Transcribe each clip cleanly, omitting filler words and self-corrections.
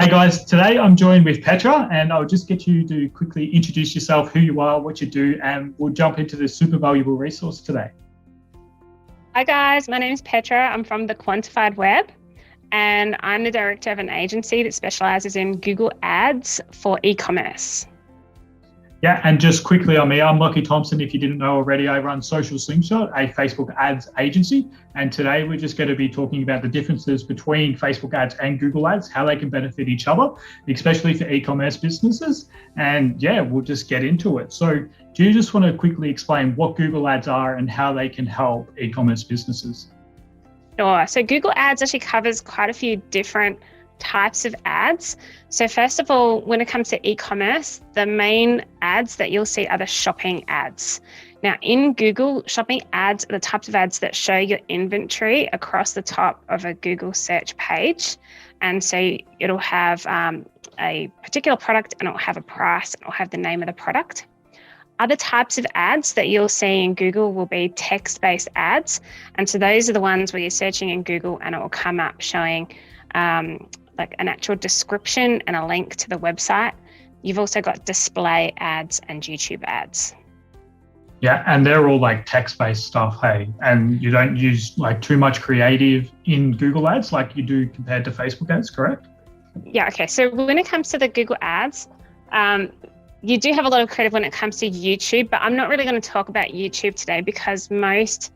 Hey guys, today I'm joined with Petra and I'll just get you to quickly introduce yourself, who you are, what you do, and we'll jump into this super valuable resource today. Hi guys, my name is Petra. I'm from the Quantified Web and I'm the director of an agency that specializes in Google Ads for e-commerce. Yeah, and just quickly on me, I'm Lockie Thompson. If you didn't know already, I run Social Slingshot, a Facebook ads agency. And today we're just going to be talking about the differences between Facebook ads and Google ads, how they can benefit each other, especially for e-commerce businesses. And yeah, we'll just get into it. So do you just want to quickly explain what Google ads are and how they can help e-commerce businesses? Sure. So Google Ads actually covers quite a few different types of ads. So first of all, when it comes to e-commerce, the main ads that you'll see are the shopping ads. Now in Google, shopping ads are the types of ads that show your inventory across the top of a Google search page. And so it'll have a particular product and it'll have a price and it'll have the name of the product. Other types of ads that you'll see in Google will be text-based ads. And so those are the ones where you're searching in Google and it will come up showing like an actual description and a link to the website. You've also got display ads and YouTube ads. Yeah, and they're all like text-based stuff, hey? And you don't use like too much creative in Google ads like you do compared to Facebook ads, correct? Yeah, okay. So when it comes to the Google ads, you do have a lot of creative when it comes to YouTube, but I'm not really going to talk about YouTube today because most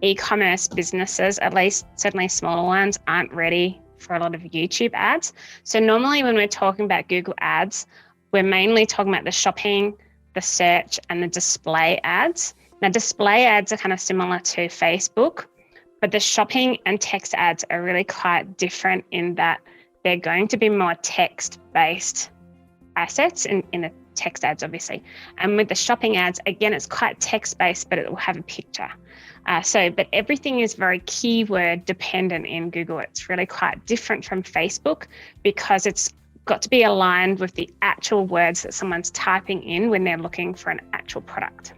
e-commerce businesses, at least certainly smaller ones, aren't ready for a lot of YouTube ads. So normally when we're talking about Google ads, we're mainly talking about the shopping, the search, and the display ads. Now display ads are kind of similar to Facebook, but the shopping and text ads are really quite different in that they're going to be more text-based assets in the text ads, obviously. And with the shopping ads, again, it's quite text-based, but it will have a picture. But everything is very keyword dependent in Google. It's really quite different from Facebook because it's got to be aligned with the actual words that someone's typing in when they're looking for an actual product.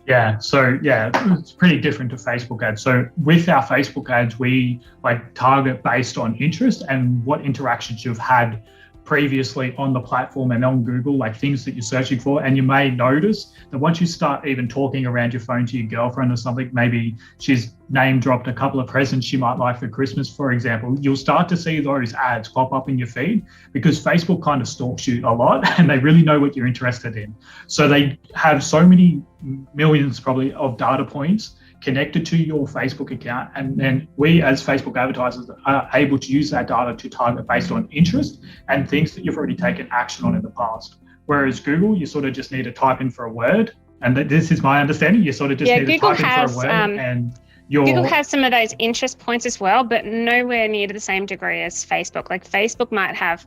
Yeah, so yeah, it's pretty different to Facebook ads. So with our Facebook ads, we like target based on interest and what interactions you've had previously on the platform and on Google, like things that you're searching for. And you may notice that once you start even talking around your phone to your girlfriend or something, maybe she's name dropped a couple of presents she might like for Christmas, for example, you'll start to see those ads pop up in your feed because Facebook kind of stalks you a lot and they really know what you're interested in. So they have so many millions probably of data points connected to your Facebook account. And then we as Facebook advertisers are able to use that data to target based on interest and things that you've already taken action on in the past. Whereas Google, you sort of just need to type in for a word. And this is my understanding. You sort of just need Google to type in for a word and Google has some of those interest points as well, but nowhere near to the same degree as Facebook. Like Facebook might have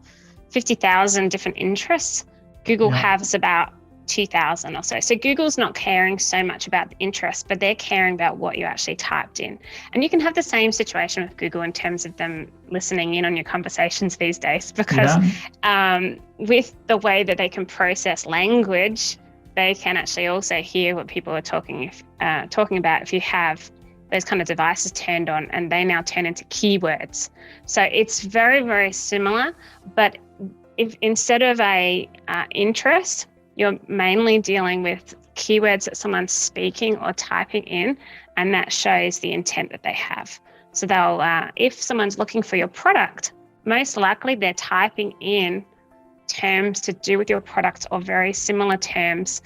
50,000 different interests. Google has about 2,000 or so. So Google's not caring so much about the interest, but they're caring about what you actually typed in. And you can have the same situation with Google in terms of them listening in on your conversations these days, because with the way that they can process language, they can actually also hear what people are talking about if you have those kind of devices turned on, and they now turn into keywords. So it's very, very similar, but if instead of a interest, you're mainly dealing with keywords that someone's speaking or typing in, and that shows the intent that they have. So they'll, if someone's looking for your product, most likely they're typing in terms to do with your product or very similar terms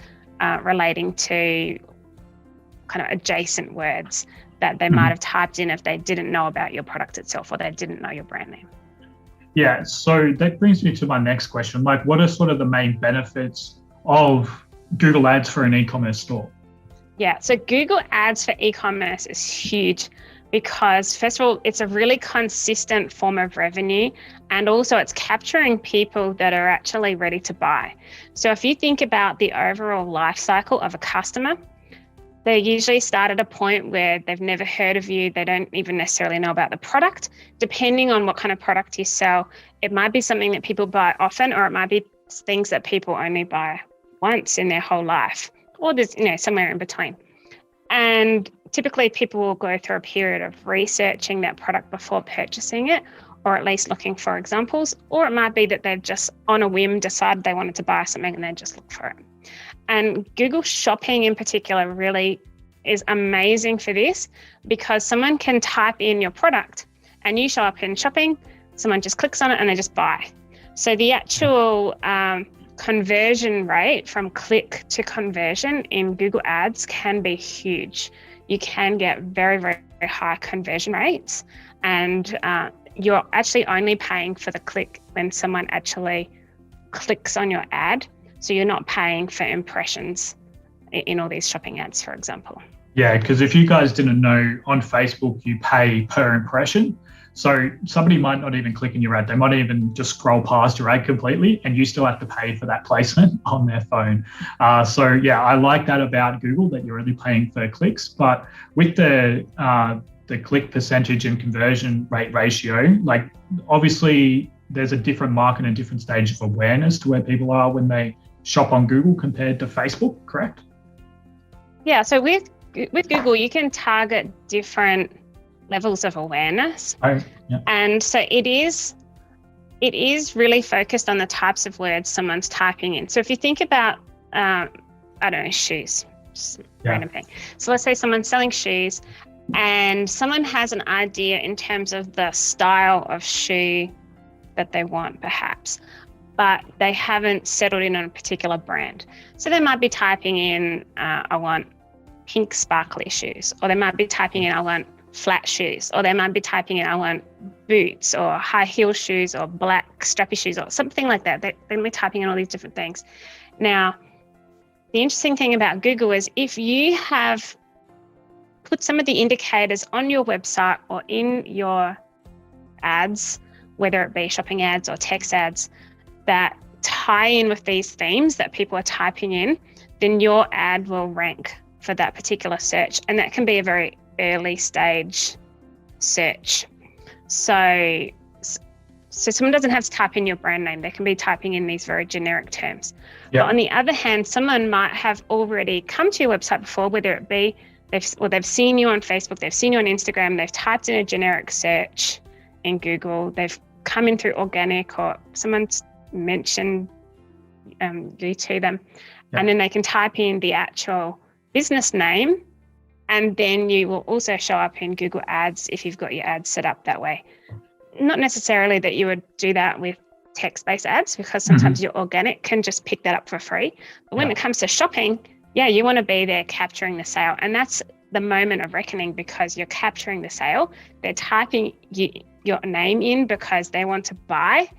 relating to kind of adjacent words that they might have typed in if they didn't know about your product itself or they didn't know your brand name. Yeah, so that brings me to my next question. Like, what are sort of the main benefits of Google Ads for an e-commerce store? Yeah, so Google Ads for e-commerce is huge because first of all, it's a really consistent form of revenue, and also it's capturing people that are actually ready to buy. So if you think about the overall life cycle of a customer, they usually start at a point where they've never heard of you. They don't even necessarily know about the product. Depending on what kind of product you sell, it might be something that people buy often, or it might be things that people only buy once in their whole life, or there's somewhere in between. And typically people will go through a period of researching that product before purchasing it, or at least looking for examples, or it might be that they've just on a whim decided they wanted to buy something and they just look for it. And Google Shopping in particular really is amazing for this, because someone can type in your product and you show up in shopping, someone just clicks on it and they just buy. So the actual conversion rate from click to conversion in Google Ads can be huge. You can get very, very high conversion rates, and you're actually only paying for the click when someone actually clicks on your ad. So you're not paying for impressions in all these shopping ads, for example. Yeah, because if you guys didn't know, on Facebook, you pay per impression. So somebody might not even click on your ad. They might even just scroll past your ad completely, and you still have to pay for that placement on their phone. So yeah, I like that about Google, that you're only paying for clicks. But with the click percentage and conversion rate ratio, like obviously there's a different market and different stage of awareness to where people are when they shop on Google compared to Facebook, correct? Yeah, so with Google, you can target different levels of awareness. Oh, yeah. And so it is really focused on the types of words someone's typing in. So if you think about, I don't know, shoes, random thing. So let's say someone's selling shoes and someone has an idea in terms of the style of shoe that they want, perhaps, but they haven't settled in on a particular brand. So they might be typing in, I want pink sparkly shoes, or they might be typing in, I want flat shoes, or they might be typing in, I want boots or high heel shoes or black strappy shoes or something like that. They'll be typing in all these different things. Now, the interesting thing about Google is if you have put some of the indicators on your website or in your ads, whether it be shopping ads or text ads, that tie in with these themes that people are typing in, then your ad will rank for that particular search. And that can be a very early stage search. So someone doesn't have to type in your brand name. They can be typing in these very generic terms. But on the other hand, someone might have already come to your website before, whether it be they've seen you on Facebook, they've seen you on Instagram, they've typed in a generic search in Google, they've come in through organic, or someone's mentioned you to them, and then they can type in the actual business name, and then you will also show up in Google Ads if you've got your ads set up that way. Not necessarily that you would do that with text-based ads, because sometimes your organic can just pick that up for free. But when it comes to shopping, you want to be there capturing the sale. And that's the moment of reckoning, because you're capturing the sale. They're typing your name in because they want to buy.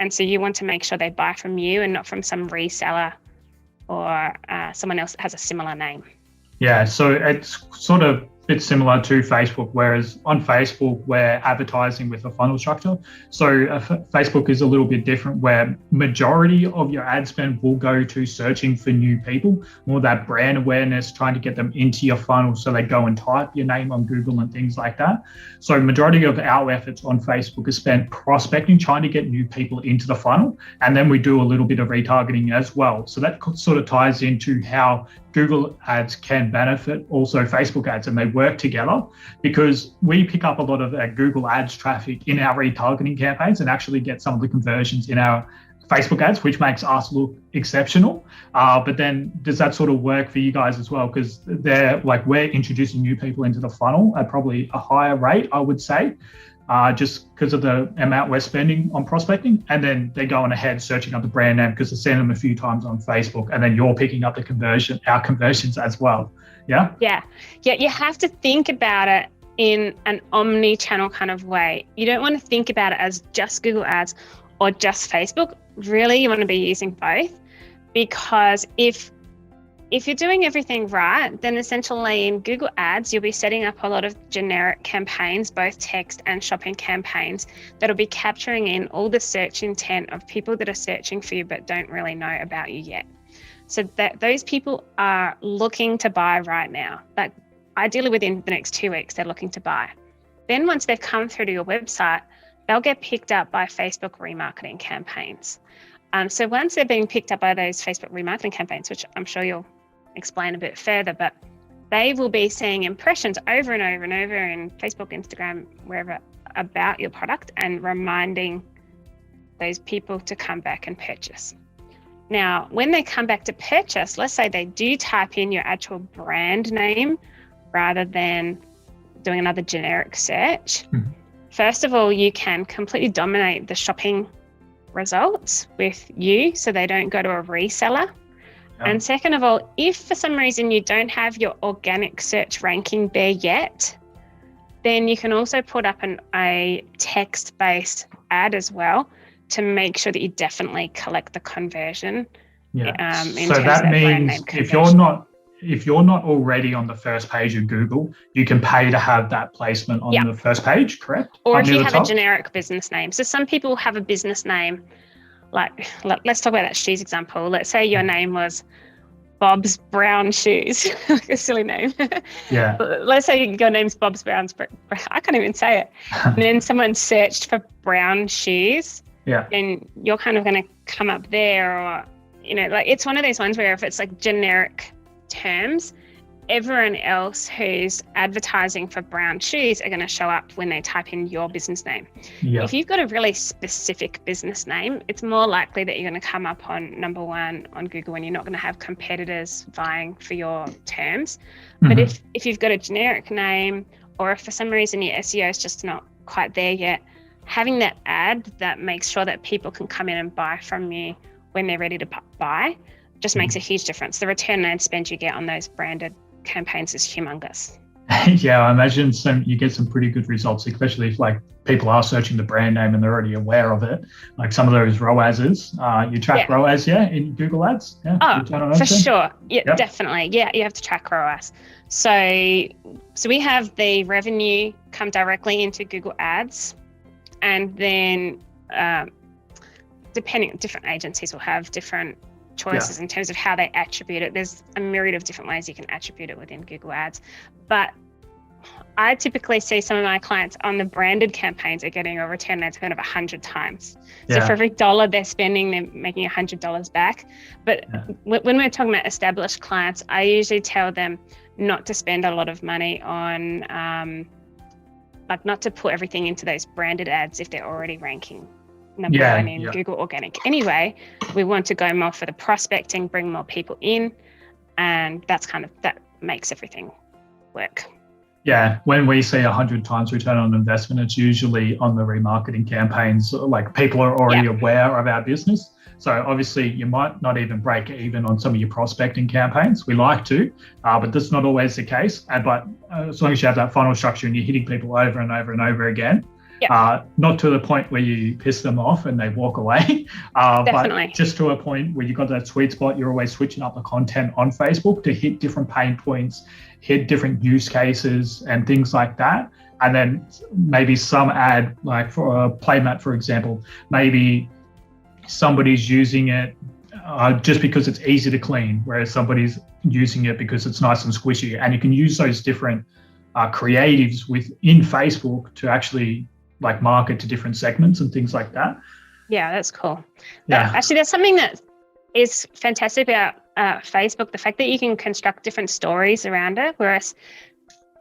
And so you want to make sure they buy from you and not from some reseller or someone else that has a similar name. Yeah, so it's sort of a bit similar to Facebook, whereas on Facebook, we're advertising with a funnel structure. So Facebook is a little bit different, where majority of your ad spend will go to searching for new people, more that brand awareness, trying to get them into your funnel so they go and type your name on Google and things like that. So majority of our efforts on Facebook is spent prospecting, trying to get new people into the funnel. And then we do a little bit of retargeting as well. So that sort of ties into how Google ads can benefit also Facebook ads, and they work together, because we pick up a lot of Google ads traffic in our retargeting campaigns and actually get some of the conversions in our Facebook ads, which makes us look exceptional. But then does that sort of work for you guys as well? Because we're introducing new people into the funnel at probably a higher rate, I would say. Just because of the amount we're spending on prospecting, and then they're going ahead searching up the brand name because they've seen them a few times on Facebook, and then you're picking up our conversions as well. Yeah. You have to think about it in an omni-channel kind of way. You don't want to think about it as just Google Ads or just Facebook. Really, you want to be using both, because if you're doing everything right, then essentially in Google Ads, you'll be setting up a lot of generic campaigns, both text and shopping campaigns, that'll be capturing in all the search intent of people that are searching for you but don't really know about you yet. So that those people are looking to buy right now. Like ideally within the next 2 weeks, they're looking to buy. Then once they've come through to your website, they'll get picked up by Facebook remarketing campaigns. So once they're being picked up by those Facebook remarketing campaigns, which I'm sure you'll explain a bit further, but they will be seeing impressions over and over and over in Facebook, Instagram, wherever, about your product and reminding those people to come back and purchase. Now, when they come back to purchase, let's say they do type in your actual brand name rather than doing another generic search. Mm-hmm. First of all, you can completely dominate the shopping results with you so they don't go to a reseller. And second of all, if for some reason you don't have your organic search ranking there yet, then you can also put up a text-based ad as well to make sure that you definitely collect the conversion. Yeah. So that means if you're not already on the first page of Google, you can pay to have that placement on the first page, correct? Or if you have a generic business name. So some people have a business name. Like, let's talk about that shoes example. Let's say your name was Bob's Brown Shoes, like a silly name. Yeah. Let's say your name's Bob's Brown. I can't even say it. And then someone searched for brown shoes. Yeah. Then you're kind of going to come up there, or like it's one of those ones where if it's like generic terms, everyone else who's advertising for brown shoes are going to show up when they type in your business name. Yeah. If you've got a really specific business name, it's more likely that you're going to come up on number one on Google and you're not going to have competitors vying for your terms. Mm-hmm. But if you've got a generic name, or if for some reason your SEO is just not quite there yet, having that ad that makes sure that people can come in and buy from you when they're ready to buy just makes a huge difference. The return on ad spend you get on those branded campaigns is humongous. Yeah, I imagine you get some pretty good results, especially if like people are searching the brand name and they're already aware of it. Like some of those ROASs, you track ROAS, in Google Ads. Yeah, for sure. Yeah, yep. Definitely. Yeah, you have to track ROAS. So we have the revenue come directly into Google Ads, and then different agencies will have different choices in terms of how they attribute it. There's a myriad of different ways you can attribute it within Google Ads. But I typically see some of my clients on the branded campaigns are getting a return on ad spend of 100 times. So for every $1 they're spending, they're making $100 back. But when we're talking about established clients, I usually tell them not to spend a lot of money on, not to put everything into those branded ads if they're already ranking number one in Google Organic. Anyway, we want to go more for the prospecting, bring more people in, and that makes everything work. Yeah, when we see 100 times return on investment, it's usually on the remarketing campaigns. Like people are already aware of our business. So obviously you might not even break even on some of your prospecting campaigns. We like to, but that's not always the case. But as long as you have that funnel structure and you're hitting people over and over and over again, not to the point where you piss them off and they walk away, but just to a point where you've got that sweet spot. You're always switching up the content on Facebook to hit different pain points, hit different use cases and things like that. And then maybe some ad, like for a playmat, for example, maybe somebody's using it just because it's easy to clean, whereas somebody's using it because it's nice and squishy. And you can use those different creatives within Facebook to actually like market to different segments and things like that. Yeah, that's cool. Actually, that's something that is fantastic about Facebook, the fact that you can construct different stories around it, whereas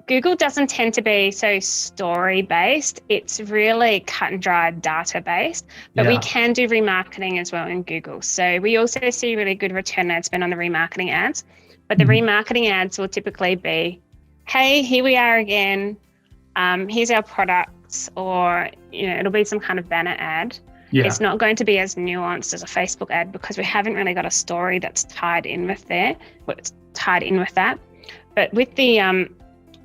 Google doesn't tend to be so story-based. It's really cut and dried data-based, but we can do remarketing as well in Google. So we also see really good return on ad spend on the remarketing ads, but the remarketing ads will typically be, hey, here we are again, here's our products, or it'll be some kind of banner ad. It's not going to be as nuanced as a Facebook ad because we haven't really got a story that's tied in with that. But with the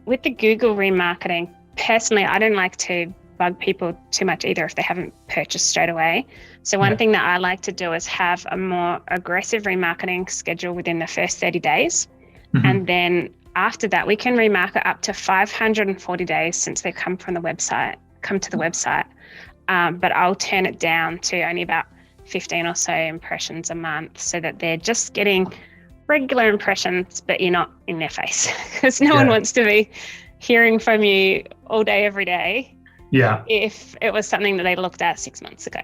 Google remarketing, personally, I don't like to bug people too much either if they haven't purchased straight away. So one thing that I like to do is have a more aggressive remarketing schedule within the first 30 days. And then after that, we can remarket up to 540 days since they've come to the website. But I'll turn it down to only about 15 or so impressions a month so that they're just getting regular impressions, but you're not in their face because no one wants to be hearing from you all day, every day. Yeah. If it was something that they looked at 6 months ago,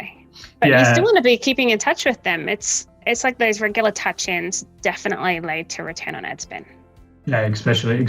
but you still want to be keeping in touch with them. It's like those regular touch-ins definitely lead to return on ad spend. Yeah, especially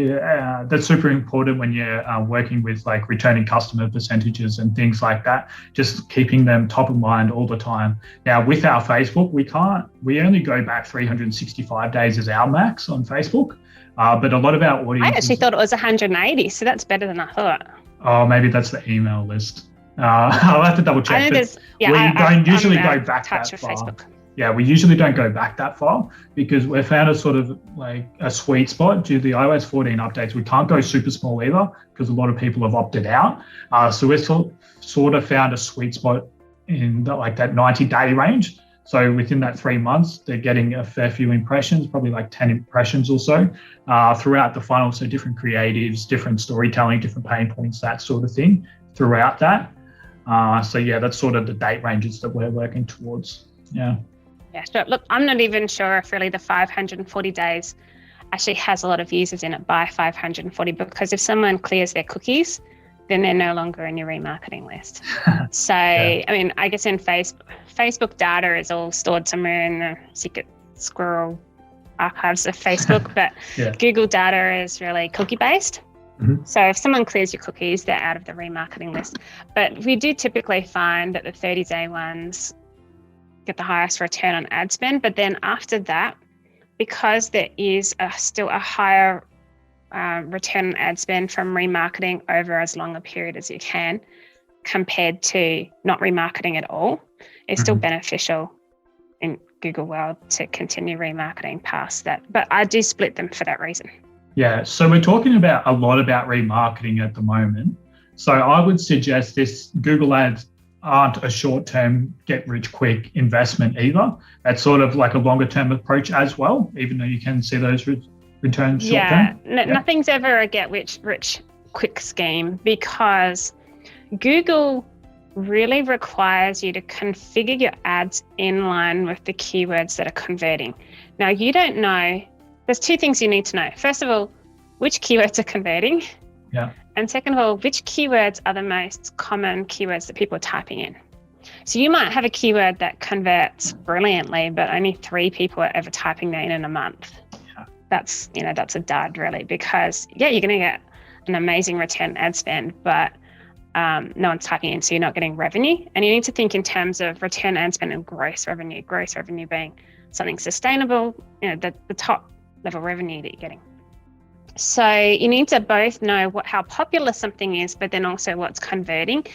that's super important when you're working with like returning customer percentages and things like that. Just keeping them top of mind all the time. Now, with our Facebook, we only go back 365 days as our max on Facebook, but a lot of our I audience. actually thought it was 180, so that's better than I thought. Oh, maybe that's the email list. I'll have to double check. I know there's, we don't usually go back that far. Facebook. Yeah, we usually don't go back that far because we've found a sort of like a sweet spot due to the iOS 14 updates. We can't go super small either because a lot of people have opted out. So we've sort of found a sweet spot in like that 90-day range. So within that 3 months, they're getting a fair few impressions, probably like 10 impressions or so throughout the funnel. So different creatives, different storytelling, different pain points, that sort of thing throughout that. So yeah, that's sort of the date ranges that we're working towards. Yeah. Yeah, sure. Look, I'm not even sure if really the 540 days actually has a lot of users in it by 540, because if someone clears their cookies, then they're no longer in your remarketing list. So, yeah. I mean, I guess in Facebook data is all stored somewhere in the secret squirrel archives of Facebook, but yeah. Google data is really cookie based. Mm-hmm. So if someone clears your cookies, they're out of the remarketing list. But we do typically find that the 30-day ones get the highest return on ad spend. But then after that, because there is still a higher return on ad spend from remarketing over as long a period as you can, compared to not remarketing at all, it's still beneficial in Google World to continue remarketing past that. But I do split them for that reason. Yeah, so we're talking about a lot about remarketing at the moment. So I would suggest this Google Ads aren't a short-term get-rich-quick investment either. That's sort of like a longer-term approach as well, even though you can see those returns short-term. Nothing's ever a get-rich-quick scheme, because Google really requires you to configure your ads in line with the keywords that are converting. Now, you don't know. There's two things you need to know. First of all, which keywords are converting? Yeah. And second of all, which keywords are the most common keywords that people are typing in? So you might have a keyword that converts brilliantly, but only 3 people are ever typing that in a month. Yeah. That's a dud really, because you're going to get an amazing return ad spend, but no one's typing in, so you're not getting revenue. And you need to think in terms of return ad spend and gross revenue being something sustainable, the top level revenue that you're getting. So you need to both know how popular something is, but then also what's converting.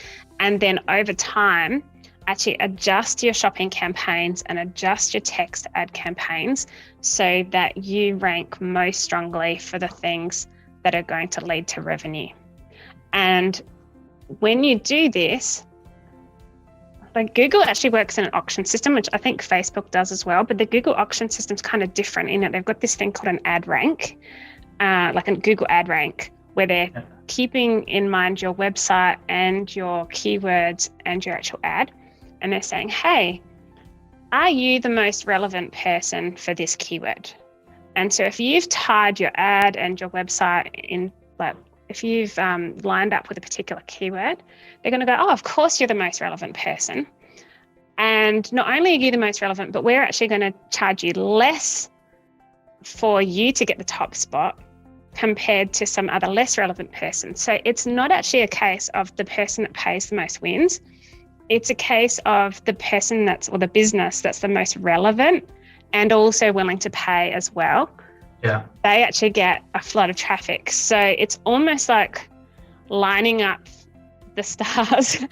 And then over time, actually adjust your shopping campaigns and adjust your text ad campaigns so that you rank most strongly for the things that are going to lead to revenue. And when you do this, like Google actually works in an auction system, which I think Facebook does as well, but the Google auction system is kind of different in that they've got this thing called an ad rank. Like a Google ad rank, where they're keeping in mind your website and your keywords and your actual ad. And they're saying, hey, are you the most relevant person for this keyword? And so if you've tied your ad and your website in, like if you've lined up with a particular keyword, they're going to go, oh, of course you're the most relevant person. And not only are you the most relevant, but we're actually going to charge you less for you to get the top spot compared to some other less relevant person. So it's not actually a case of the person that pays the most wins. It's a case of the person or the business that's the most relevant and also willing to pay as well. Yeah. They actually get a flood of traffic. So it's almost like lining up the stars,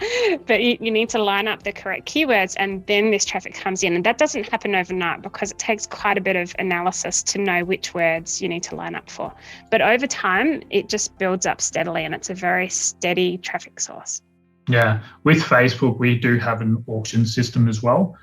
but you need to line up the correct keywords, and then this traffic comes in. And that doesn't happen overnight, because it takes quite a bit of analysis to know which words you need to line up for. But over time, it just builds up steadily, and it's a very steady traffic source. Yeah, with Facebook, we do have an auction system as well.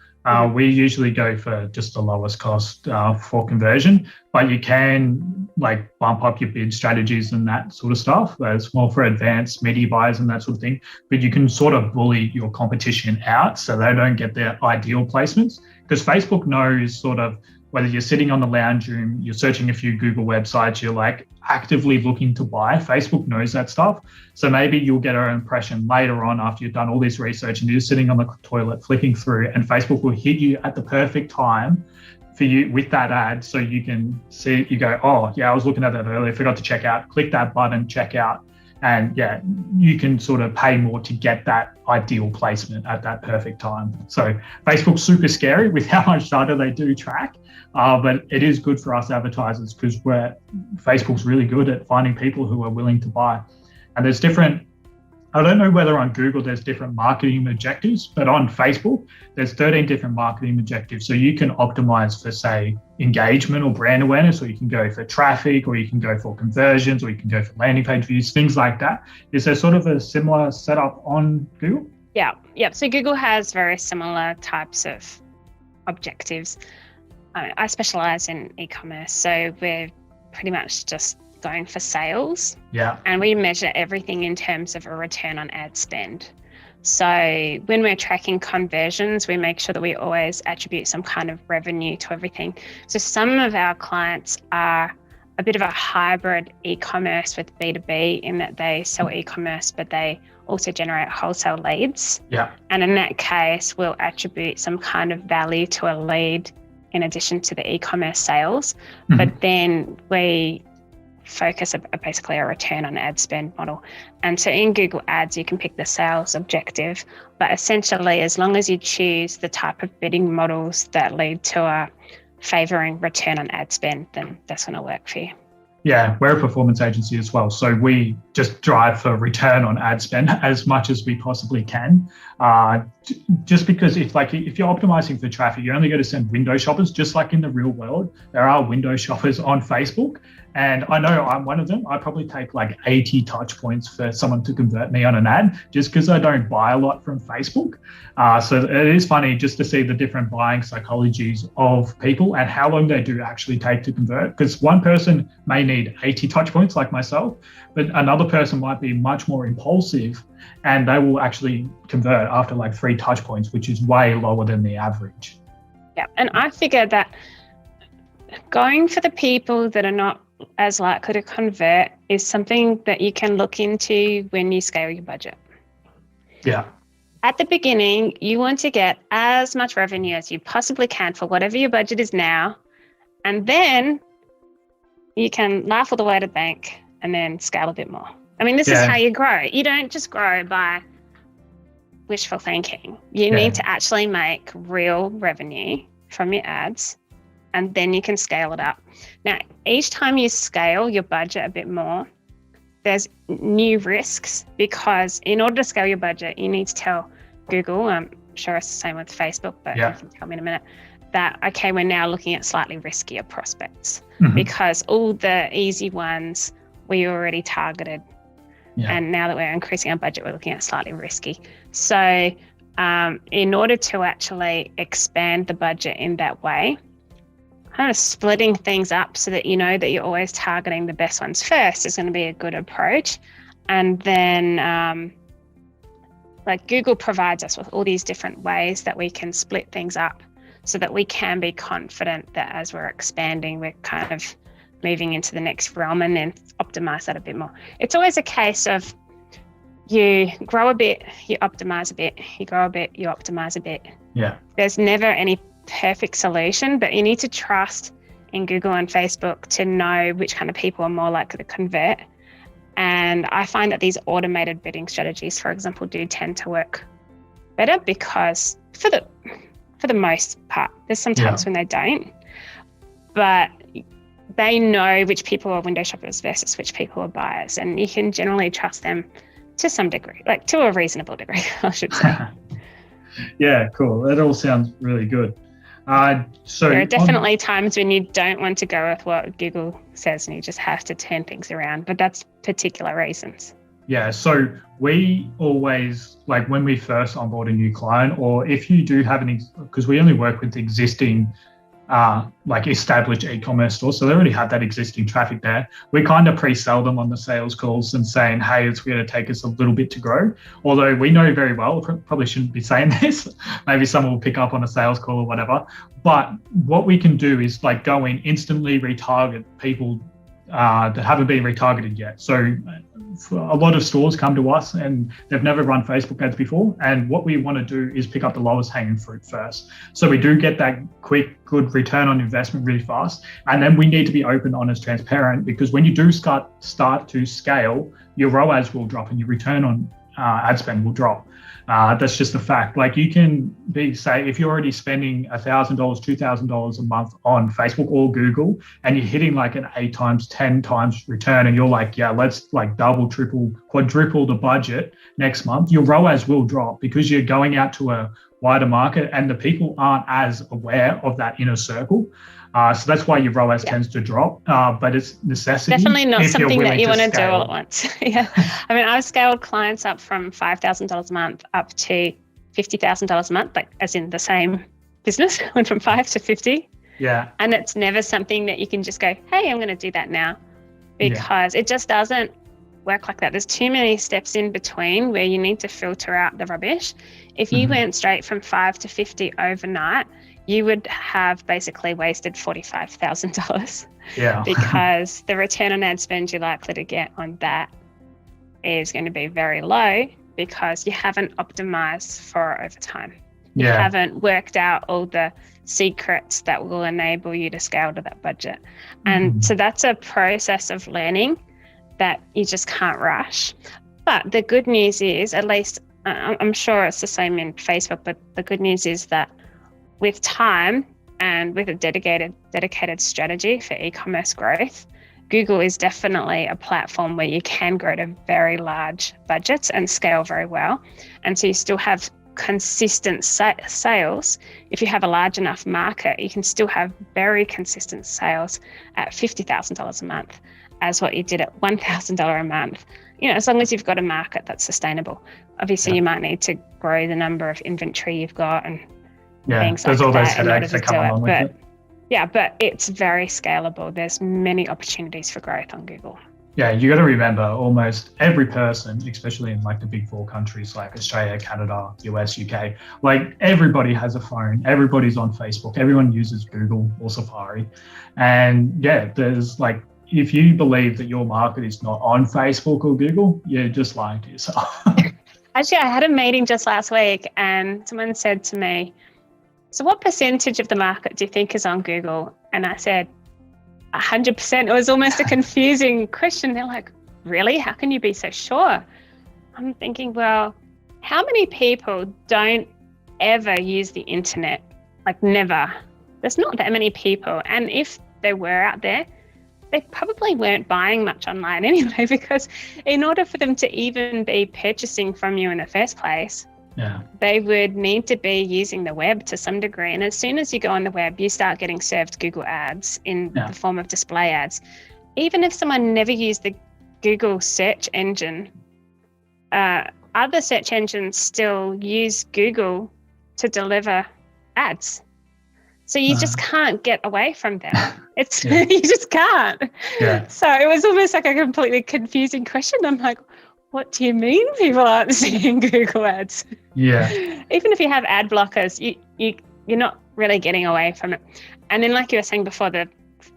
We usually go for just the lowest cost for conversion, but you can like bump up your bid strategies and that sort of stuff. It's more for advanced media buyers and that sort of thing, but you can sort of bully your competition out so they don't get their ideal placements, because Facebook knows sort of whether you're sitting on the lounge room, you're searching a few Google websites, you're like actively looking to buy. Facebook knows that stuff. So maybe you'll get an impression later on after you've done all this research and you're sitting on the toilet flicking through, and Facebook will hit you at the perfect time for you with that ad, so you can see, you go, oh yeah, I was looking at that earlier, forgot to check out, click that button, check out. And yeah, you can sort of pay more to get that ideal placement at that perfect time. So Facebook's super scary with how much data they do track, but it is good for us advertisers because Facebook's really good at finding people who are willing to buy. And there's different, I don't know whether on Google there's different marketing objectives, but on Facebook, there's 13 different marketing objectives. So you can optimize for, say, engagement or brand awareness, or you can go for traffic, or you can go for conversions, or you can go for landing page views, things like that. Is there sort of a similar setup on Google? Yeah. So Google has very similar types of objectives. I specialize in e-commerce, so we're pretty much just going for sales. Yeah. And we measure everything in terms of a return on ad spend. So when we're tracking conversions, we make sure that we always attribute some kind of revenue to everything. So some of our clients are a bit of a hybrid e-commerce with B2B in that they sell e-commerce, but they also generate wholesale leads. Yeah. And in that case, we'll attribute some kind of value to a lead in addition to the e-commerce sales. Mm-hmm. But then we focus basically a return on ad spend model. And so in Google Ads, you can pick the sales objective, but essentially as long as you choose the type of bidding models that lead to a favoring return on ad spend, then that's going to work for you. Yeah, we're a performance agency as well. So we just drive for return on ad spend as much as we possibly can. Just because if you're optimizing for traffic, you're only going to send window shoppers, just like in the real world. There are window shoppers on Facebook. And I know I'm one of them. I probably take like 80 touch points for someone to convert me on an ad just because I don't buy a lot from Facebook. So it is funny just to see the different buying psychologies of people and how long they do actually take to convert. Because one person may need 80 touch points like myself, but another person might be much more impulsive and they will actually convert after like 3 touch points, which is way lower than the average. Yeah, and I figured that going for the people that are not as likely to convert is something that you can look into when you scale your budget. Yeah. At the beginning, you want to get as much revenue as you possibly can for whatever your budget is now, and then you can laugh all the way to the bank and then scale a bit more. I mean, this is how you grow. You don't just grow by wishful thinking. You need to actually make real revenue from your ads, and then you can scale it up. Now, each time you scale your budget a bit more, there's new risks, because in order to scale your budget, you need to tell Google, I'm sure it's the same with Facebook, but you can tell me in a minute, that, okay, we're now looking at slightly riskier prospects because all the easy ones we already targeted. Yeah. And now that we're increasing our budget, we're looking at slightly risky. So in order to actually expand the budget in that way, kind of splitting things up so that you know that you're always targeting the best ones first is going to be a good approach. And then like Google provides us with all these different ways that we can split things up so that we can be confident that as we're expanding, we're kind of moving into the next realm and then optimize that a bit more. It's always a case of you grow a bit, you optimize a bit, you grow a bit, you optimize a bit. Yeah. There's never any perfect solution, but you need to trust in Google and Facebook to know which kind of people are more likely to convert. And I find that these automated bidding strategies, for example, do tend to work better because for the most part, there's some times when they don't, but they know which people are window shoppers versus which people are buyers, and you can generally trust them to some degree, like to a reasonable degree, I should say. Yeah, cool. That all sounds really good. So there are definitely times when you don't want to go with what Google says and you just have to turn things around, but that's particular reasons. Yeah, so we always, like when we first onboard a new client, or if you do have because we only work with existing like established e-commerce stores, so they already have that existing traffic there. We kind of pre-sell them on the sales calls and saying, hey, it's going to take us a little bit to grow. Although we know very well, probably shouldn't be saying this, maybe someone will pick up on a sales call or whatever. But what we can do is like go in, instantly retarget people that haven't been retargeted yet. So a lot of stores come to us and they've never run Facebook ads before. And what we want to do is pick up the lowest hanging fruit first. So we do get that quick, good return on investment really fast. And then we need to be open, honest, transparent, because when you do start to scale, your ROAS will drop and your return on ad spend will drop. That's just a fact. Like you can say, if you're already spending $1,000, $2,000 a month on Facebook or Google, and you're hitting like an 8 times, 10 times return, and you're like, yeah, let's like double, triple, quadruple the budget next month, your ROAS will drop because you're going out to a wider market and the people aren't as aware of that inner circle. So that's why your ROAS tends to drop, but it's necessity. Definitely not something that you want to do all at once. Yeah. I mean, I've scaled clients up from $5,000 a month up to $50,000 a month, like as in the same business, went from 5 to 50. Yeah. And it's never something that you can just go, hey, I'm going to do that now, because it just doesn't work like that. There's too many steps in between where you need to filter out the rubbish. If you went straight from 5 to 50 overnight, you would have basically wasted $45,000. Yeah. Because the return on ad spend you're likely to get on that is going to be very low because you haven't optimized for it over time. You haven't worked out all the secrets that will enable you to scale to that budget. And so that's a process of learning that you just can't rush. But the good news is, at least I'm sure it's the same in Facebook, but the good news is that with time and with a dedicated strategy for e-commerce growth, Google is definitely a platform where you can grow to very large budgets and scale very well. And so you still have consistent sales. If you have a large enough market, you can still have very consistent sales at $50,000 a month as what you did at $1,000 a month, as long as you've got a market that's sustainable. Obviously, you might need to grow the number of inventory you've got and things like there's all those that headaches that come along with it. Yeah, but it's very scalable. There's many opportunities for growth on Google. Yeah, you got to remember, almost every person, especially in like the big 4 countries like Australia, Canada, US, UK, like everybody has a phone, everybody's on Facebook, everyone uses Google or Safari. And there's like, if you believe that your market is not on Facebook or Google, you're just lying to yourself. Actually, I had a meeting just last week and someone said to me, so what percentage of the market do you think is on Google? And I said, 100%. It was almost a confusing question. They're like, really? How can you be so sure? I'm thinking, well, how many people don't ever use the internet? Like never. There's not that many people. And if they were out there, they probably weren't buying much online anyway, because in order for them to even be purchasing from you in the first place, they would need to be using the web to some degree. And as soon as you go on the web, you start getting served Google ads in the form of display ads. Even if someone never used the Google search engine, other search engines still use Google to deliver ads. So you just can't get away from them. It's you just can't. Yeah. So it was almost like a completely confusing question. I'm like, what do you mean people aren't seeing Google ads? Yeah. Even if you have ad blockers, you're not really getting away from it. And then like you were saying before, the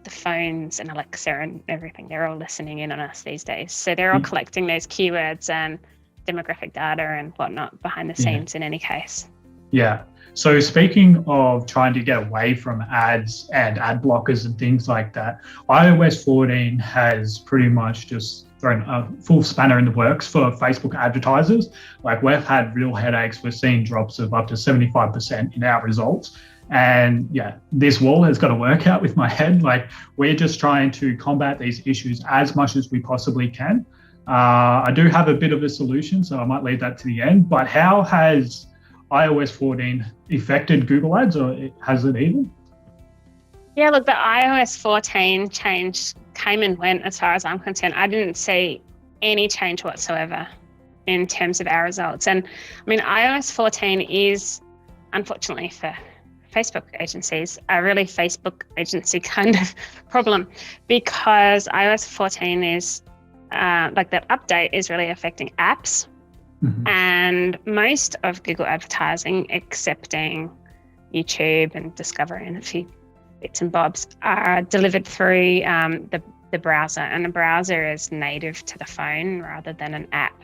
phones and Alexa and everything, they're all listening in on us these days. So they're all collecting those keywords and demographic data and whatnot behind the scenes in any case. Yeah. So speaking of trying to get away from ads and ad blockers and things like that, iOS 14 has pretty much just thrown a full spanner in the works for Facebook advertisers. Like we've had real headaches. We're seeing drops of up to 75% in our results. And this wall has got to work out with my head. Like we're just trying to combat these issues as much as we possibly can. I do have a bit of a solution, so I might leave that to the end. But how has iOS 14 affected Google Ads, or has it even? Yeah, look, the iOS 14 change came and went as far as I'm concerned. I didn't see any change whatsoever in terms of our results. And I mean, iOS 14 is, unfortunately for Facebook agencies, a really Facebook agency kind of problem, because iOS 14 is, like that update is really affecting apps. And most of Google advertising, excepting YouTube and Discovery and a few bits and bobs, are delivered through the the browser, and a browser is native to the phone rather than an app.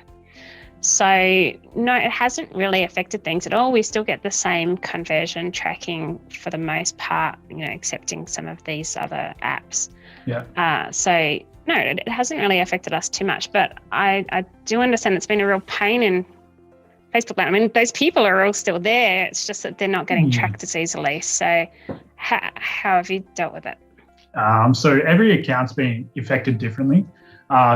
So no, it hasn't really affected things at all. We still get the same conversion tracking for the most part, excepting some of these other apps. Yeah. So no, it hasn't really affected us too much, but I do understand it's been a real pain in Facebook land. I mean, those people are all still there. It's just that they're not getting tracked as easily. So how have you dealt with it? So every account's being affected differently.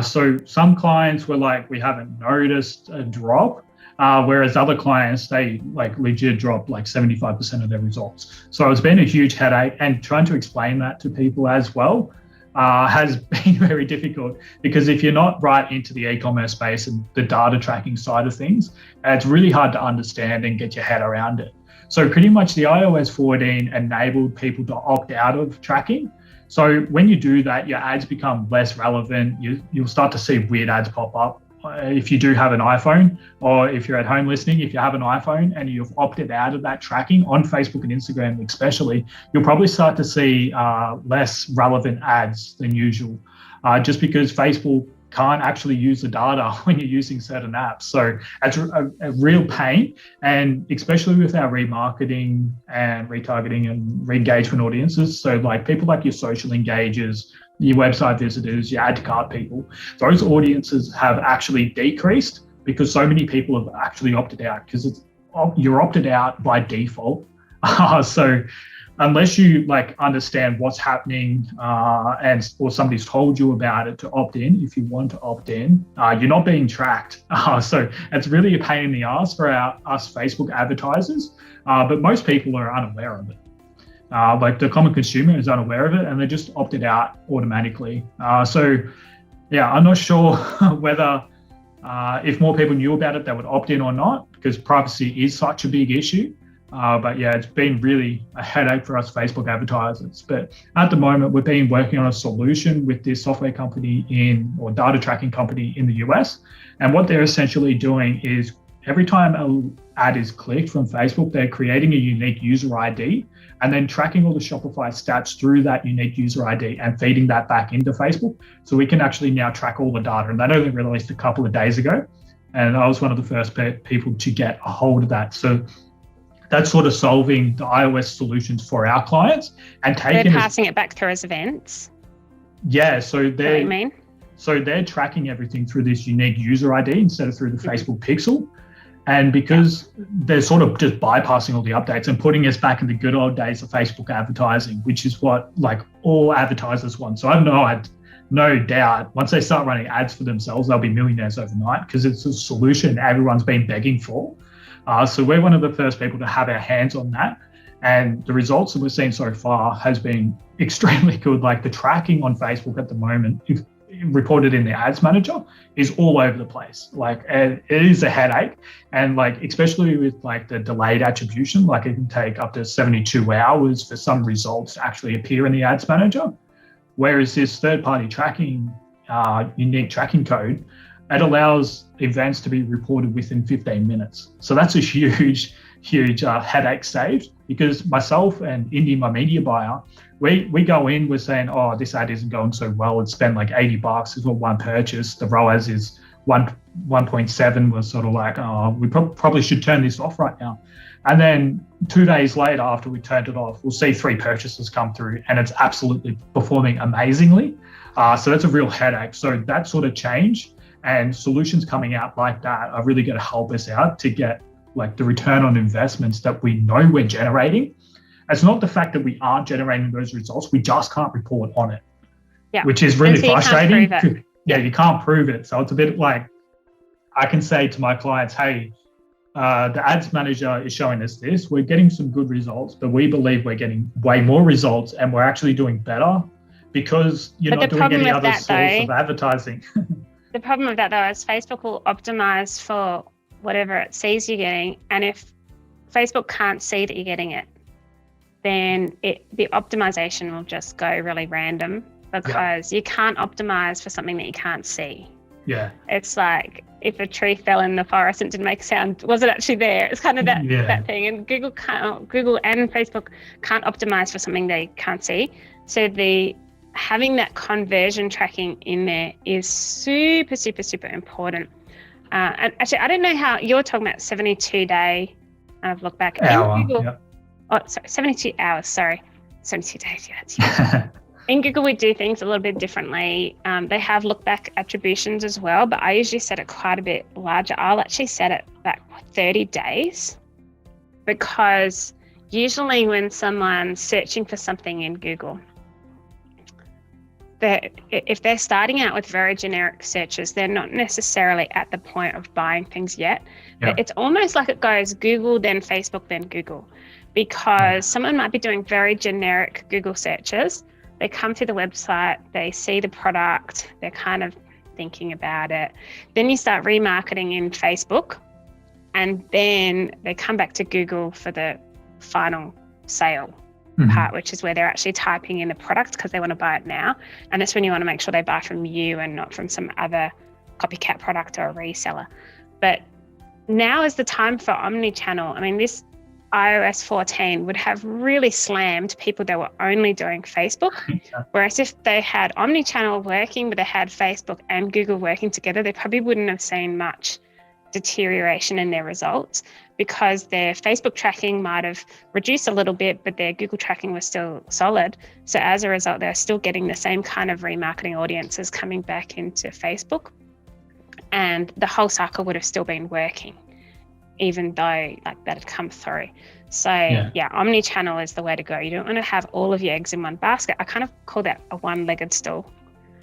So some clients were like, we haven't noticed a drop, whereas other clients, they like legit dropped like 75% of their results. So it's been a huge headache, and trying to explain that to people as well has been very difficult, because if you're not right into the e-commerce space and the data tracking side of things, it's really hard to understand and get your head around it. So pretty much the iOS 14 enabled people to opt out of tracking. So when you do that, your ads become less relevant. You'll start to see weird ads pop up. If you do have an iPhone, or if you're at home listening, if you have an iPhone and you've opted out of that tracking on Facebook and Instagram especially, you'll probably start to see less relevant ads than usual, just because Facebook can't actually use the data when you're using certain apps. So it's a real pain, and especially with our remarketing and retargeting and re-engagement audiences. So like people like your social engagers, your website visitors, your add to cart people, those audiences have actually decreased because so many people have actually opted out, because you're opted out by default. So unless you like understand what's happening or somebody's told you about it to opt in, if you want to opt in, you're not being tracked. So it's really a pain in the ass for us Facebook advertisers, but most people are unaware of it. Like the common consumer is unaware of it, and they just opted out automatically. So yeah, I'm not sure whether if more people knew about it, they would opt in or not, because privacy is such a big issue. But yeah, it's been really a headache for us Facebook advertisers. But at the moment, we've been working on a solution with this software company or data tracking company in the US. And what they're essentially doing is every time an ad is clicked from Facebook, they're creating a unique user ID and then tracking all the Shopify stats through that unique user ID and feeding that back into Facebook. So we can actually now track all the data. And that only released a couple of days ago. And I was one of the first people to get a hold of that. So that's sort of solving the iOS solutions for our clients and taking. They're passing it back through as events. Yeah, so they're. What do you mean? So they're tracking everything through this unique user ID instead of through the Facebook Pixel, and because they're sort of just bypassing all the updates and putting us back in the good old days of Facebook advertising, which is what like all advertisers want. So I've no doubt once they start running ads for themselves, they'll be millionaires overnight, because it's a solution everyone's been begging for. So we're one of the first people to have our hands on that. And the results that we've seen so far has been extremely good. Like the tracking on Facebook at the moment, reported in the ads manager, is all over the place. Like it is a headache. And like, especially with like the delayed attribution, like it can take up to 72 hours for some results to actually appear in the ads manager. Whereas this third-party tracking, unique tracking code, it allows events to be reported within 15 minutes. So that's a huge headache saved, because myself and Indy, my media buyer, we go in, we're saying, oh, this ad isn't going so well. It's spent like $80 is what one purchase. The ROAS is 1.7. We're sort of like, oh, we probably should turn this off right now. And then 2 days later, after we turned it off, we'll see 3 purchases come through, and it's absolutely performing amazingly. So that's a real headache. So that sort of change and solutions coming out like that are really going to help us out to get like the return on investments that we know we're generating. It's not the fact that we aren't generating those results, we just can't report on it, which is really frustrating. You can't prove it. So it's a bit like, I can say to my clients, hey, the ads manager is showing us this, we're getting some good results, but we believe we're getting way more results and we're actually doing better because you're not doing any other source of advertising. The problem with that though is Facebook will optimize for whatever it sees you're getting, and if Facebook can't see that you're getting it, then the optimization will just go really random, because you can't optimize for something that you can't see. Yeah. It's like if a tree fell in the forest and didn't make a sound, was it actually there? It's kind of that thing. And Google and Facebook can't optimize for something they can't see. So the having that conversion tracking in there is super, super, super important. And actually, I don't know how you're talking about 72-day look back. Hour, in Google. yep. Oh, sorry, 72 hours. Sorry, 72 days. Yeah, that's huge. In Google, we do things a little bit differently. They have look back attributions as well, but I usually set it quite a bit larger. I'll actually set it back 30 days because usually when someone's searching for something in Google, if they're starting out with very generic searches, they're not necessarily at the point of buying things yet. Yeah. But it's almost like it goes Google, then Facebook, then Google, because someone might be doing very generic Google searches. They come to the website, they see the product, they're kind of thinking about it. Then you start remarketing in Facebook, and then they come back to Google for the final sale part, which is where they're actually typing in the product because they want to buy it now. And that's when you want to make sure they buy from you and not from some other copycat product or a reseller. But now is the time for omni-channel. I mean, this iOS 14 would have really slammed people that were only doing Facebook. Whereas if they had omni-channel working, but they had Facebook and Google working together, they probably wouldn't have seen much deterioration in their results because their Facebook tracking might have reduced a little bit, but their Google tracking was still solid. So as a result, they're still getting the same kind of remarketing audiences coming back into Facebook, and the whole cycle would have still been working, even though like that had come through. So yeah, omni-channel is the way to go. You don't want to have all of your eggs in one basket. I kind of call that a one-legged stool.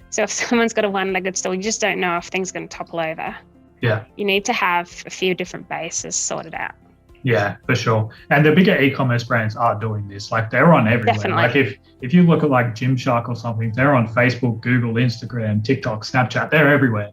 So if someone's got a one-legged stool, you just don't know if things are going to topple over. Yeah. You need to have a few different bases sorted out. Yeah, for sure. And the bigger e-commerce brands are doing this. Like they're on everywhere. Definitely. Like if you look at like Gymshark or something, they're on Facebook, Google, Instagram, TikTok, Snapchat, they're everywhere.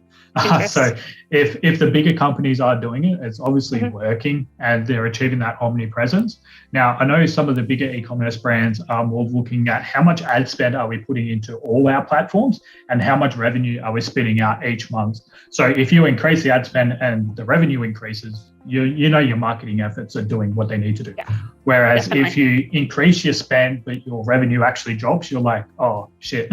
So if the bigger companies are doing it, it's obviously working and they're achieving that omnipresence. Now, I know some of the bigger e-commerce brands are more looking at how much ad spend are we putting into all our platforms and how much revenue are we spitting out each month. So if you increase the ad spend and the revenue increases, you know your marketing efforts are doing what they need to do. Yeah, whereas definitely. if you increase your spend but your revenue actually drops, you're like, oh shit,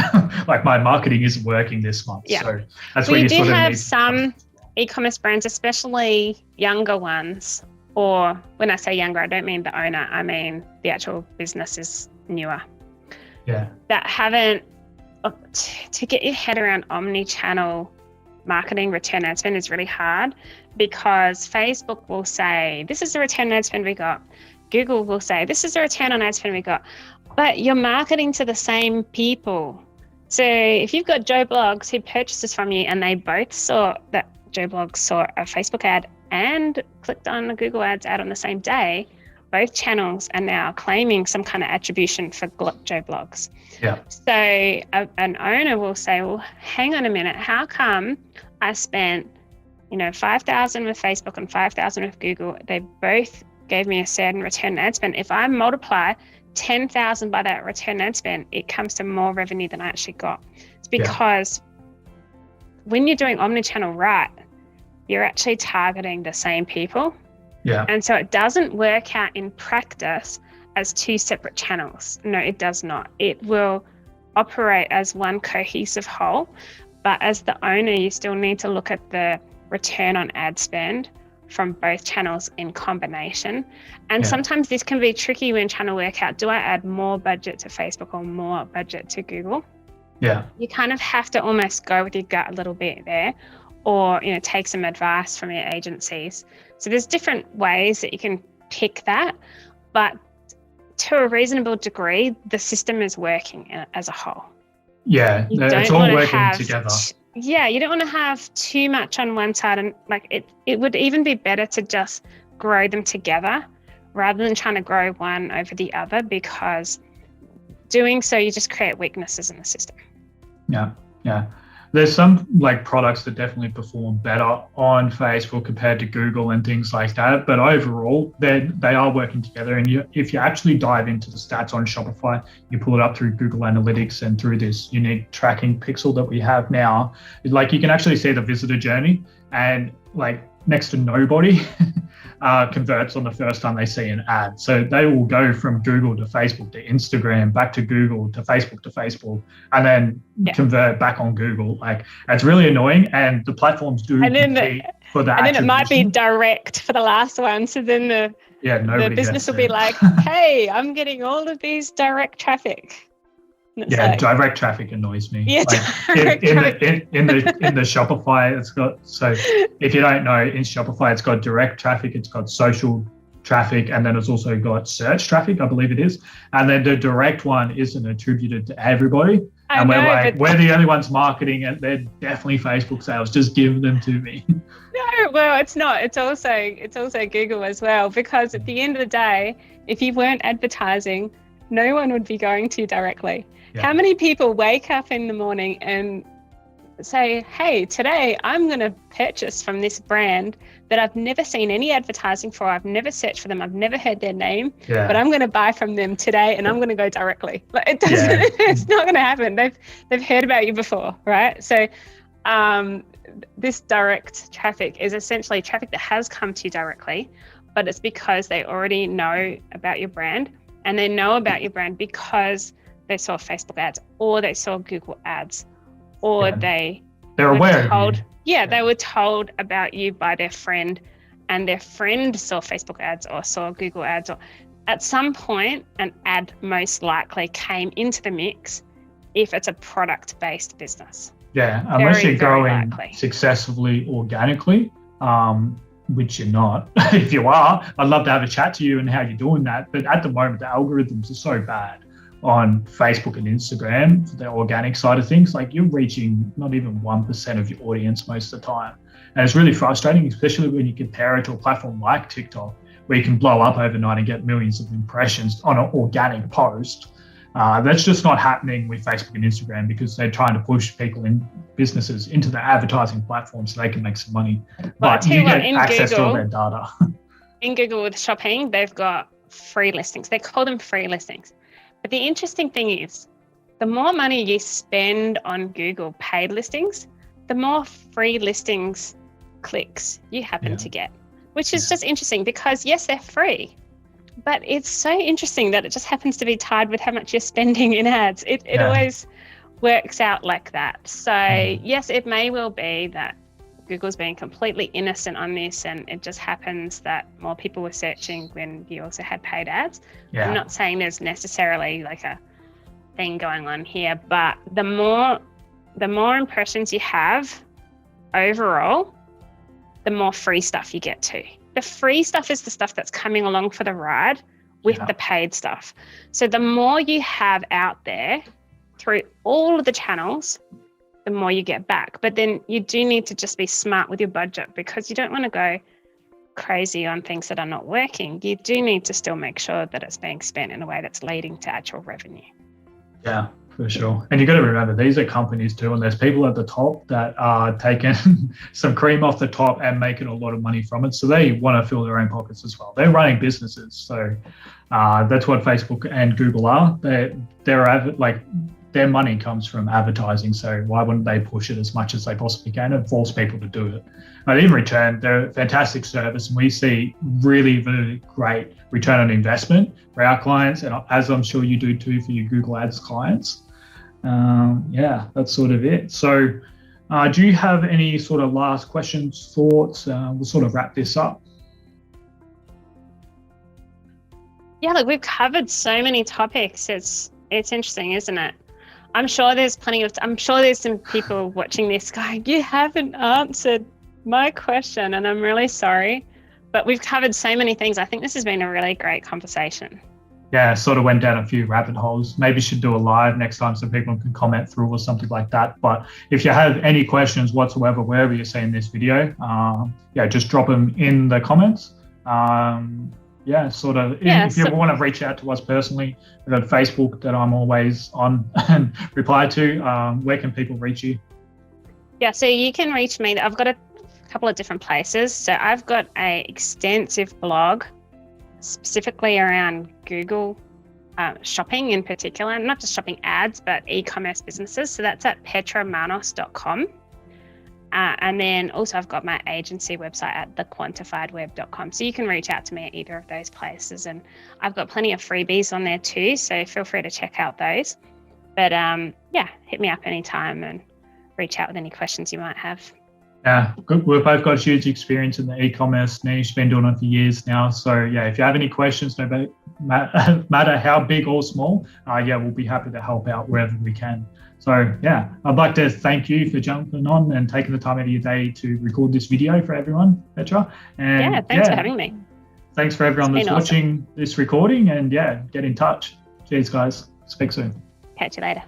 like my marketing isn't working this month. Yeah. So that's where you do sort of have need some e-commerce brands, especially younger ones, or when I say younger, I don't mean the owner, I mean the actual business is newer. Yeah. That haven't, to get your head around omni-channel marketing return ad spend is really hard because Facebook will say, this is the return on ad spend we got. Google will say, this is the return on ad spend we got. But you're marketing to the same people. So if you've got Joe Blogs who purchases from you and they both saw that Joe Blogs saw a Facebook ad and clicked on a Google Ads ad on the same day, both channels are now claiming some kind of attribution for Joe Blogs. Yeah. So an owner will say, well, hang on a minute, how come I spent, 5,000 with Facebook and 5,000 with Google? They both gave me a certain return on ad spend. If I multiply 10,000 by that return on ad spend, it comes to more revenue than I actually got. It's because when you're doing omnichannel right, you're actually targeting the same people. Yeah. And so it doesn't work out in practice as two separate channels. No, it does not. It will operate as one cohesive whole, but as the owner, you still need to look at the return on ad spend from both channels in combination. And sometimes this can be tricky when trying to work out, do I add more budget to Facebook or more budget to Google? Yeah. You kind of have to almost go with your gut a little bit there, or take some advice from your agencies. So there's different ways that you can pick that, but to a reasonable degree, the system is working as a whole. Yeah, it's all working together. You don't want to have too much on one side, and it would even be better to just grow them together rather than trying to grow one over the other, because doing so, you just create weaknesses in the system. Yeah. There's some products that definitely perform better on Facebook compared to Google and things like that. But overall, they are working together. And if you actually dive into the stats on Shopify, you pull it up through Google Analytics and through this unique tracking pixel that we have now, you can actually see the visitor journey, and next to nobody converts on the first time they see an ad. So they will go from Google to Facebook to Instagram, back to Google to Facebook, and then convert back on Google. Like, it's really annoying, and the platforms do compete for that. And then it might be direct for the last one. So then the business will be like, hey, I'm getting all of these direct traffic. Direct traffic annoys me. Yeah, like in the Shopify, it's got, so if you don't know, in Shopify, it's got direct traffic, it's got social traffic, and then it's also got search traffic, I believe it is. And then the direct one isn't attributed to everybody. We're the only ones marketing it. They're definitely Facebook sales. Just give them to me. No, well, it's not. It's also Google as well, because at the end of the day, if you weren't advertising, no one would be going to you directly. Yeah. How many people wake up in the morning and say, hey, today I'm going to purchase from this brand that I've never seen any advertising for, I've never searched for them, I've never heard their name, but I'm going to buy from them today and I'm going to go directly. Like, it doesn't, it's not going to happen. They've heard about you before, right? So this direct traffic is essentially traffic that has come to you directly, but it's because they already know about your brand, and they know about your brand because they saw Facebook ads, or they saw Google ads, or they're aware told, of you. They were told about you by their friend, and their friend saw Facebook ads or saw Google ads, or at some point an ad most likely came into the mix if it's a product-based business. Yeah, unless you're growing successfully organically, which you're not. If you are, I'd love to have a chat to you and how you're doing that. But at the moment, the algorithms are so bad on Facebook and Instagram, the organic side of things. Like, you're reaching not even 1% of your audience most of the time. And it's really frustrating, especially when you compare it to a platform like TikTok, where you can blow up overnight and get millions of impressions on an organic post. That's just not happening with Facebook and Instagram, because they're trying to push people in businesses into the advertising platform so they can make some money. But you get access to all their data. In Google with shopping, they've got free listings. They call them free listings. But the interesting thing is, the more money you spend on Google paid listings, the more free listings clicks you happen to get, which is just interesting, because yes, they're free, but it's so interesting that it just happens to be tied with how much you're spending in ads. It always works out like that. So yes, it may well be that Google's being completely innocent on this, and it just happens that more people were searching when you also had paid ads. I'm not saying there's necessarily like a thing going on here, but the more impressions you have overall, the more free stuff you get too. The free stuff is the stuff that's coming along for the ride with the paid stuff. So the more you have out there through all of the channels, the more you get back. But then you do need to just be smart with your budget, because you don't want to go crazy on things that are not working. You do need to still make sure that it's being spent in a way that's leading to actual revenue. Yeah, for sure. And you got to remember, these are companies too, and there's people at the top that are taking some cream off the top and making a lot of money from it. So they want to fill their own pockets as well. They're running businesses. So that's what Facebook and Google are. Their money comes from advertising, so why wouldn't they push it as much as they possibly can and force people to do it? But in return, they're a fantastic service, and we see really, really great return on investment for our clients, and as I'm sure you do too for your Google Ads clients. That's sort of it. So do you have any sort of last questions, thoughts? We'll sort of wrap this up. Yeah, look, we've covered so many topics. It's interesting, isn't it? I'm sure there's some people watching this going, you haven't answered my question, and I'm really sorry, but we've covered so many things. I think this has been a really great conversation. Yeah, sort of went down a few rabbit holes. Maybe should do a live next time so people can comment through or something like that. But if you have any questions whatsoever, wherever you're seeing this video, just drop them in the comments. If you want to reach out to us personally, we've got Facebook that I'm always on and reply to. Where can people reach you? Yeah, so you can reach me. I've got a couple of different places. So I've got an extensive blog specifically around Google shopping in particular, not just shopping ads, but e-commerce businesses. So that's at petramanos.com. And then also I've got my agency website at thequantifiedweb.com. So you can reach out to me at either of those places. And I've got plenty of freebies on there too. So feel free to check out those. But yeah, hit me up anytime and reach out with any questions you might have. Yeah, good. We've both got huge experience in the e-commerce niche, been doing it for years now. So yeah, if you have any questions, no matter how big or small, yeah, we'll be happy to help out wherever we can. So yeah, I'd like to thank you for jumping on and taking the time out of your day to record this video for everyone, Petra. And yeah, thanks for having me. Thanks for everyone that's watching this recording, and yeah, get in touch. Cheers, guys. Speak soon. Catch you later.